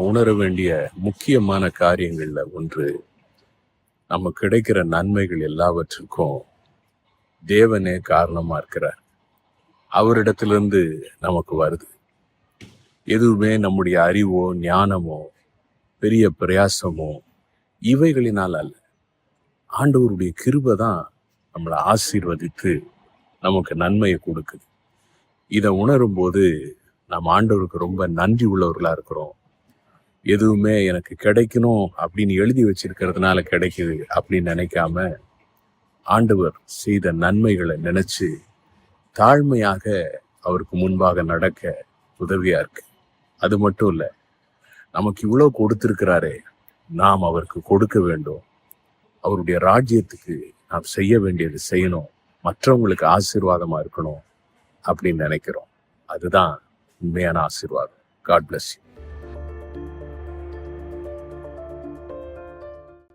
உணர வேண்டிய முக்கியமான காரியங்கள்ல ஒன்று, நம்ம கிடைக்கிற நன்மைகள் எல்லாவற்றுக்கும் தேவனே காரணமா இருக்கிறார். அவரிடத்திலிருந்து நமக்கு வருது. எதுவுமே நம்முடைய அறிவோ ஞானமோ பெரிய பிரயாசமோ இவைகளினால் அல்ல. ஆண்டவருடைய கிருபை தான் நம்மளை ஆசீர்வதித்து நமக்கு நன்மையை கொடுக்குது. இதை உணரும் போது நம்ம ஆண்டவருக்கு ரொம்ப நன்றி உள்ளவர்களா இருக்கிறோம். எதுவுமே எனக்கு கிடைக்கணும் அப்படின்னு எழுதி வச்சிருக்கிறதுனால கிடைக்குது அப்படின்னு நினைக்காம, ஆண்டவர் செய்த நன்மைகளை நினைச்சு தாழ்மையாக அவருக்கு முன்பாக நடக்க உதவியா இருக்கு. அது மட்டும் இல்ல, நமக்கு இவ்வளவு கொடுத்திருக்கிறாரே, நாம் அவருக்கு கொடுக்க வேண்டும். அவருடைய ராஜ்யத்துக்கு நாம் செய்ய வேண்டியது செய்யணும், மற்றவங்களுக்கு ஆசீர்வாதமா இருக்கணும் அப்படின்னு நினைக்கிறோம். அதுதான் உண்மையான ஆசீர்வாதம். God bless you.